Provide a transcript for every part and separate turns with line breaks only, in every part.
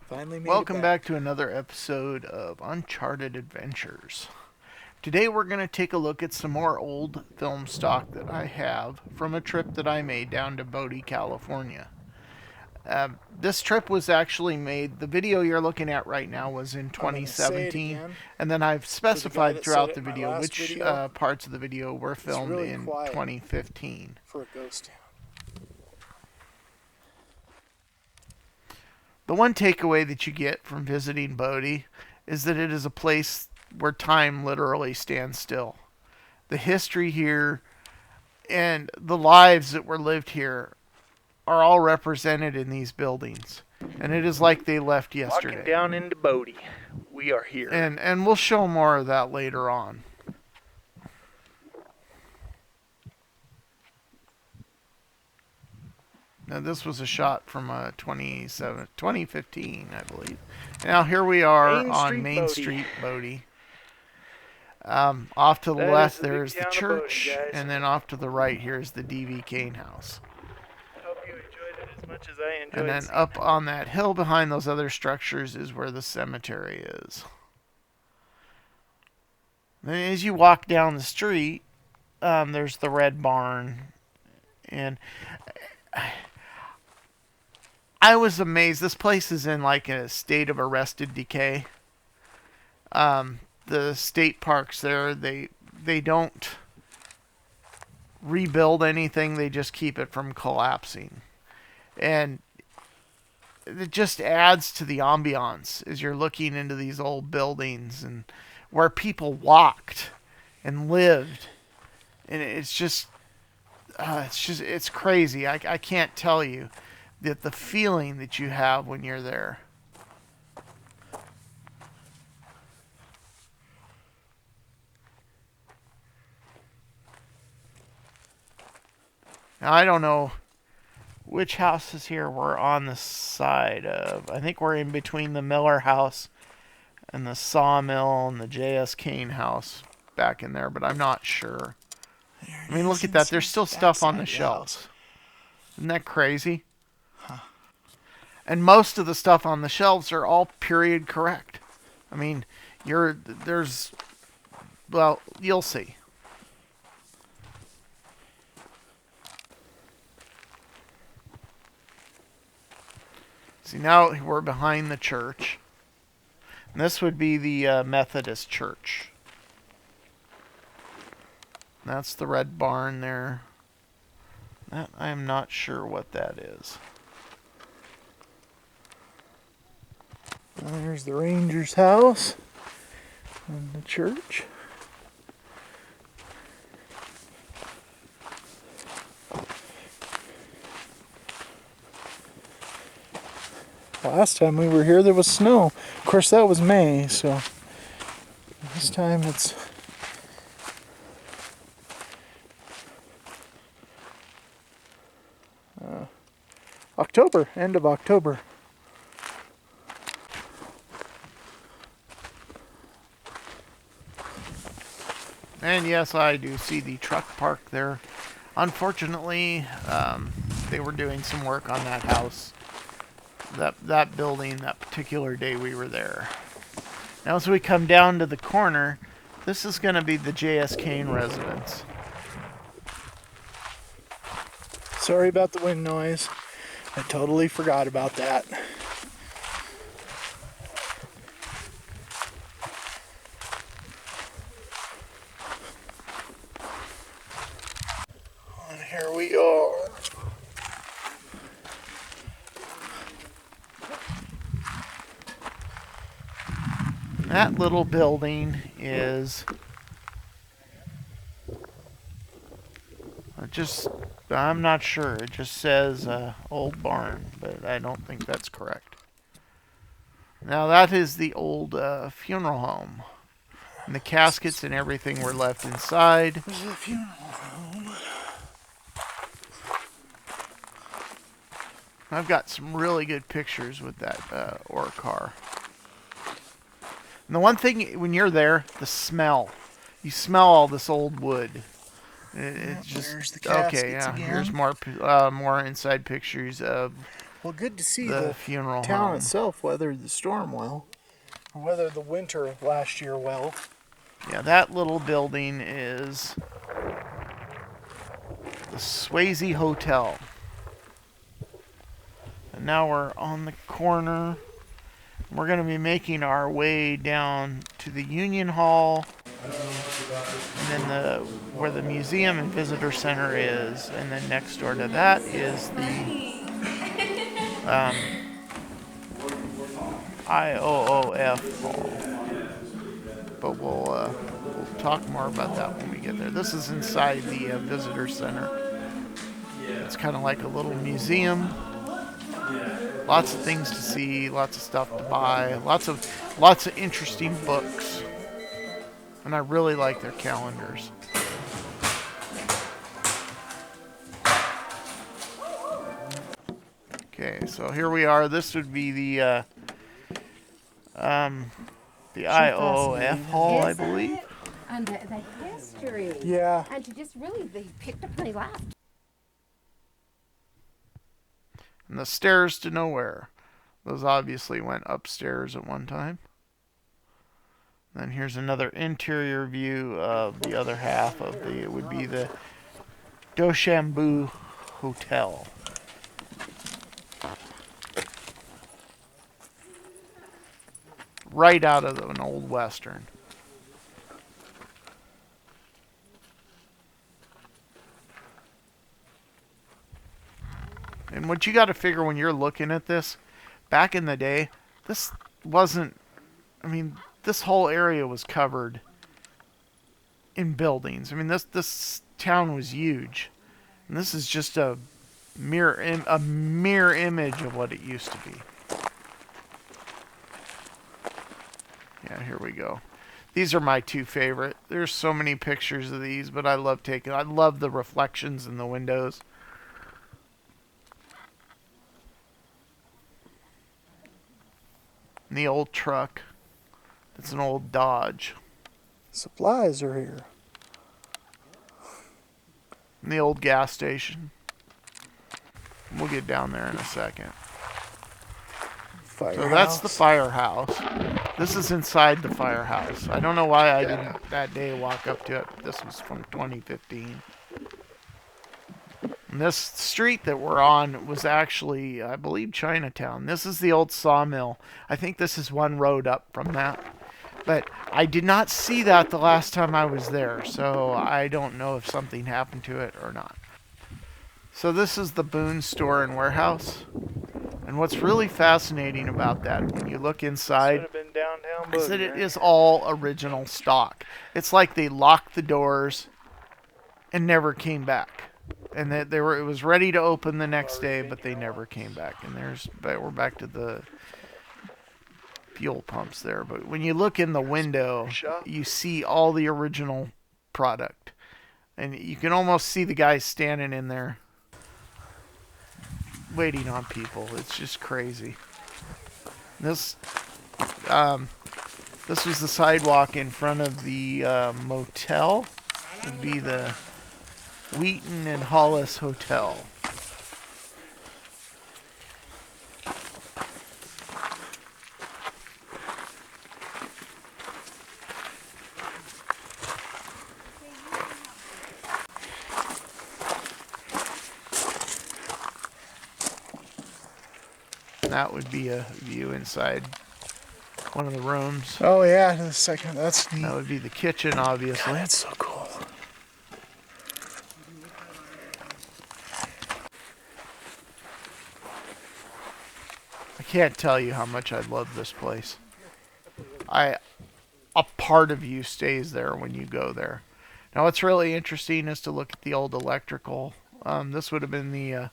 Finally made
Welcome
it
back to another episode of Uncharted Adventures. Today we're going to take a look at some more old film stock that I have from a trip that I made down to Bodie, California. This trip was actually made, the video you're looking at right now was in
I'm gonna say it
2017,
again
and then I've
for the guy
specified
that said
throughout
it
the
in my
video
last
which
video.
parts of the video were
It's
filmed
really
in
quiet
2015.
for a ghost town.
The one takeaway that you get from visiting Bodie is that it is a place where time literally stands still. The history here and the lives that were lived here are all represented in these buildings. And it is like they left yesterday.
Walking down into Bodie, we are here.
And we'll show more of that later on. Now this was a shot from 2015, I believe. Now here we are on Main Street, Bodie. Off to the left there is the church, and then off to the right here is the D.V. Kane house.
I hope you enjoyed it as much as I enjoyed
And then
seeing
up
it.
on that hill behind those other structures is where the cemetery is. Then as you walk down the street, there's the red barn. And I was amazed. This place is in like a state of arrested decay. The state parks there, they don't rebuild anything. They just keep it from collapsing. And it just adds to the ambiance as you're looking into these old buildings and where people walked and lived. And it's crazy. I can't tell you that the feeling that you have when you're there. Now, I don't know which houses here we're on the side of. I think we're in between the Miller house and the sawmill and the J.S. Kane house back in there, but I'm not sure. I mean, look at that. There's still stuff on the shelves. Isn't that crazy?
Huh.
And most of the stuff on the shelves are all period correct. I mean, well, you'll see. See, now we're behind the church. And this would be the Methodist church. That's the red barn there. That I am not sure what that is.
There's the ranger's house and the church. Last time we were here, there was snow. Of course, that was May, so this time it's October, end of October.
And yes, I do see the truck park there. Unfortunately, they were doing some work on that house, that building, that particular day we were there. Now as we come down to the corner, this is going to be the J.S. Kane residence.
Sorry about the wind noise. I totally forgot about that. And here we are.
That little building is I'm not sure. It just says old barn, but I don't think that's correct. Now that is the old funeral home. And the caskets and everything were left inside.
There's a funeral home.
I've got some really good pictures with that ore car. And the one thing, when you're there, the smell. You smell all this old wood. It's just
there's the caskets
okay. Yeah,
again.
here's more inside pictures of
Well, good to see
the
the
funeral
town
home.
itself weathered the storm well. Or weathered the winter of last year well.
Yeah, that little building is the Swayze Hotel. And now we're on the corner. We're going to be making our way down to the Union Hall, and then where the museum and visitor center is, and then next door to that is the IOOF Hall. But we'll talk more about that when we get there. This is inside the visitor center. It's kind of like a little museum. Lots of things to see, lots of stuff to buy, lots of interesting books. And I really like their calendars. Okay, so here we are. This would be the IOOF hall, I believe.
And the history.
Yeah.
And to just really, they picked up and they laughed.
And the stairs to nowhere. Those obviously went upstairs at one time. Then here's another interior view of the other half of it would be the Doshambu Hotel. Right out of an old Western. And what you got to figure when you're looking at this, back in the day, this wasn't, I mean, this whole area was covered in buildings. I mean, this town was huge. And this is just a mirror image of what it used to be. Yeah, here we go. These are my two favorite. There's so many pictures of these, but I love the reflections in the windows. And the old truck. It's an old Dodge.
Supplies are here.
And the old gas station. We'll get down there in a second.
Firehouse.
So that's the firehouse. This is inside the firehouse. I don't know why I didn't that day walk up to it. This was from 2015. And this street that we're on was actually, I believe, Chinatown. This is the old sawmill. I think this is one road up from that. But I did not see that the last time I was there, so I don't know if something happened to it or not. So this is the Boone Store and Warehouse. And what's really fascinating about that, when you look inside, is that it is all original stock. It's like they locked the doors and never came back. And that it was ready to open the next day, but they never came back. And we're back to the fuel pumps there. But when you look in the window, you see all the original product. And you can almost see the guys standing in there waiting on people. It's just crazy. This was the sidewalk in front of the motel. It would be the Wheaton and Hollis Hotel. That would be a view inside one of the rooms.
Oh yeah, the second. That's neat.
That would be the kitchen, obviously.
That's so cool.
I can't tell you how much I love this place. A part of you stays there when you go there. Now, what's really interesting is to look at the old electrical. This would have been the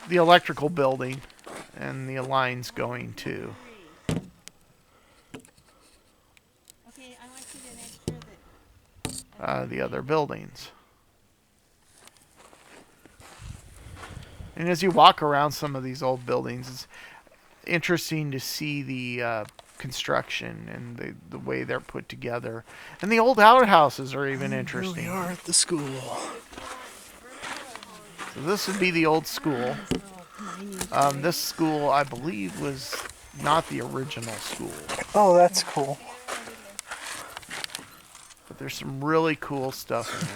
electrical building, and the lines going to the other buildings. And as you walk around some of these old buildings, it's interesting to see the construction and the way they're put together. And the old outhouses are even interesting.
Here we are at the school.
So this would be the old school. This school, I believe, was not the original school,
Oh, that's cool.
but there's some really cool stuff in it.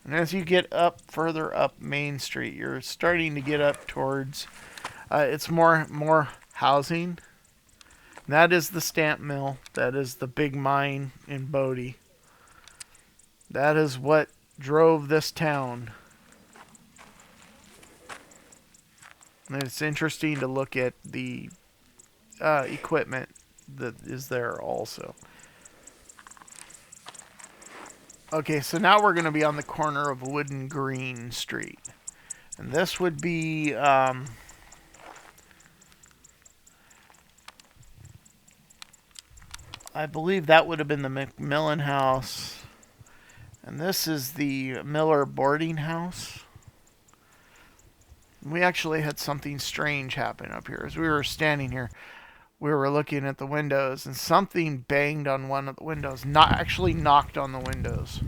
And as you get up further up Main Street, you're starting to get up towards it's more housing. That is the stamp mill. That is the big mine in Bodie. That is what drove this town. And it's interesting to look at the equipment that is there also. Okay, so now we're going to be on the corner of Wood and Green Street. And this would be... I believe that would have been the McMillan House. And this is the Miller boarding house. We actually had something strange happen up here. As we were standing here, we were looking at the windows, and something banged on one of the windows. Actually knocked on the windows.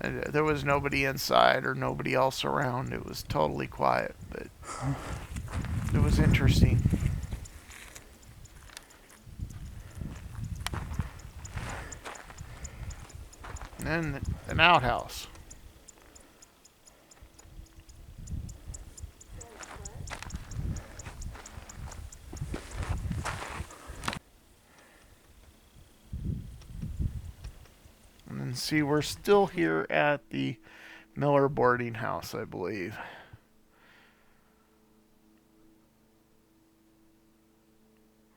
And there was nobody inside or nobody else around. It was totally quiet, but it was interesting. And then an outhouse. And then see, we're still here at the Miller boarding house, I believe.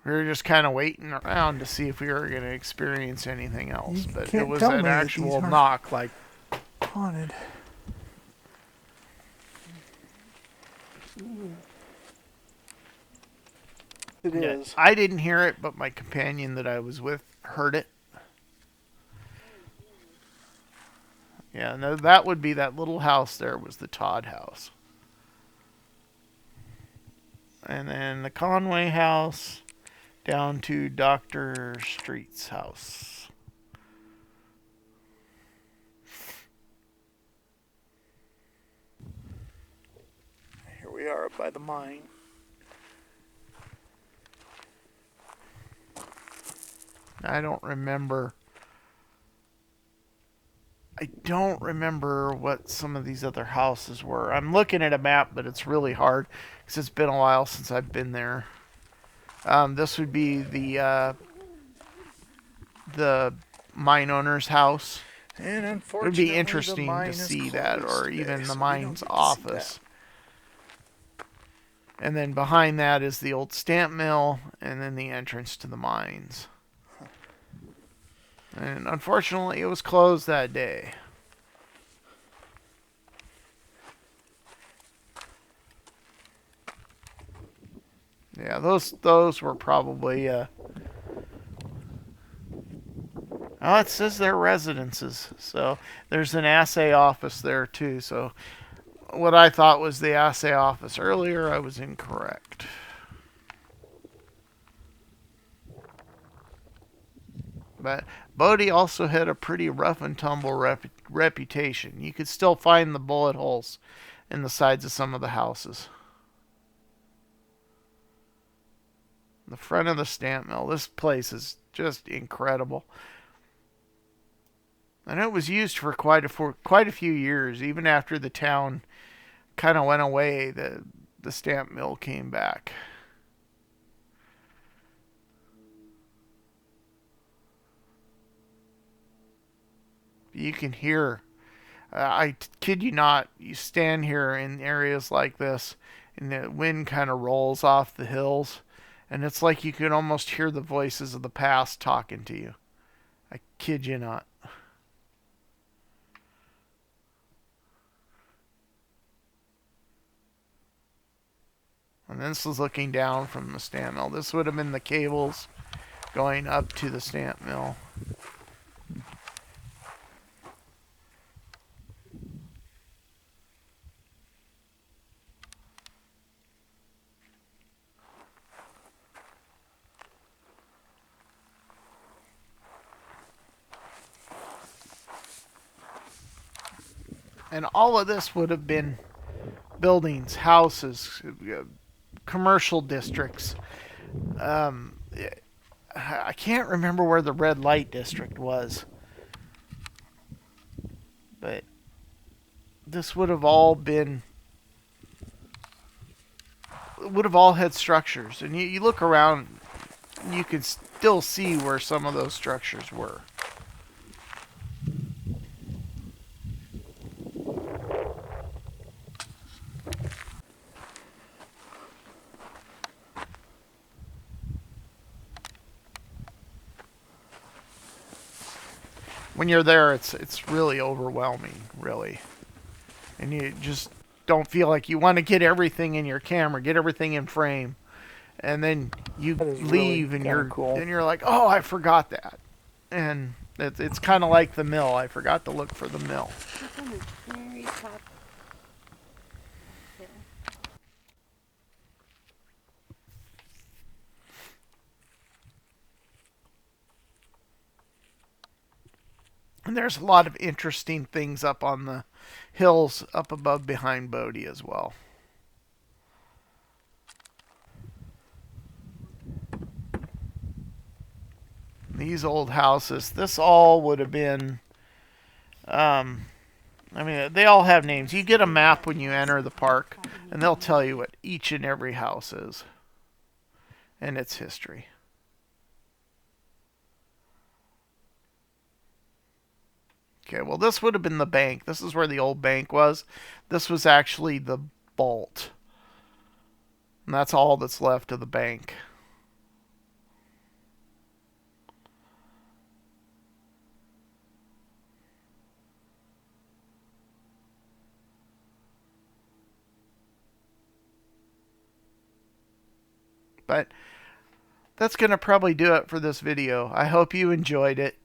We were just kind of waiting around to see if we were going to experience anything else. But it was an actual knock, like
haunted. It is.
I didn't hear it, but my companion that I was with heard it. Yeah, no, that would be that little house there was the Todd house. And then the Conway house down to Dr. Street's house.
Here we are up by the mine.
I don't remember what some of these other houses were. I'm looking at a map, but it's really hard because it's been a while since I've been there. This would be the mine owner's house.
And
It would
unfortunately,
be interesting to see that, or even the mine's office. And then behind that is the old stamp mill, and then the entrance to the mines. And unfortunately, it was closed that day. Yeah, those were probably. Oh, it says they're residences. So there's an assay office there too. So what I thought was the assay office earlier, I was incorrect. But Bodie also had a pretty rough and tumble reputation. You could still find the bullet holes in the sides of some of the houses. The front of the stamp mill. This place is just incredible. And it was used for quite a few years. Even after the town kind of went away, the stamp mill came back. You can hear, I kid you not, you stand here in areas like this, and the wind kind of rolls off the hills, and it's like you can almost hear the voices of the past talking to you. I kid you not. And this is looking down from the stamp mill. This would have been the cables going up to the stamp mill. And all of this would have been buildings, houses, commercial districts. Um, I can't remember where the red light district was, but this would have all had structures. And you look around, you can still see where some of those structures were. When you're there, it's really overwhelming, really. And you just don't feel like you want to get everything in your camera, get everything in frame. And then you
That is
leave
really
and
kinda cool.
you're like, "Oh, I forgot that." And it's kind of like the mill. I forgot to look for the mill.
It's on the very top. There.
And there's a lot of interesting things up on the hills up above behind Bodie as well. These old houses, this all would have been, I mean, they all have names. You get a map when you enter the park, and they'll tell you what each and every house is and its history. Okay, well, this would have been the bank. This is where the old bank was. This was actually the vault. And that's all that's left of the bank. But that's going to probably do it for this video. I hope you enjoyed it.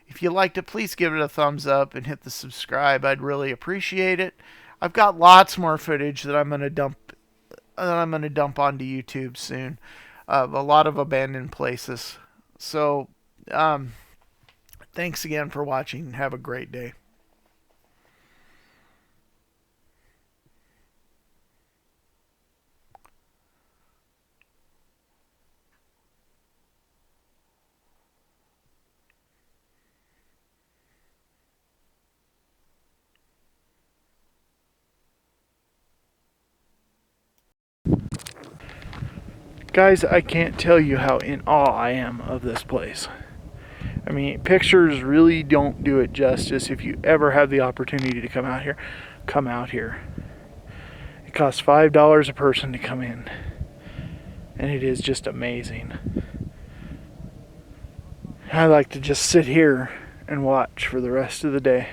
If you liked it, please give it a thumbs up and hit the subscribe. I'd really appreciate it. I've got lots more footage that I'm going to dump onto YouTube soon. A lot of abandoned places. So, thanks again for watching. Have a great day.
Guys, I can't tell you how in awe I am of this place. I mean, pictures really don't do it justice. If you ever have the opportunity to come out here, come out here. It costs $5 a person to come in, and it is just amazing. I like to just sit here and watch for the rest of the day.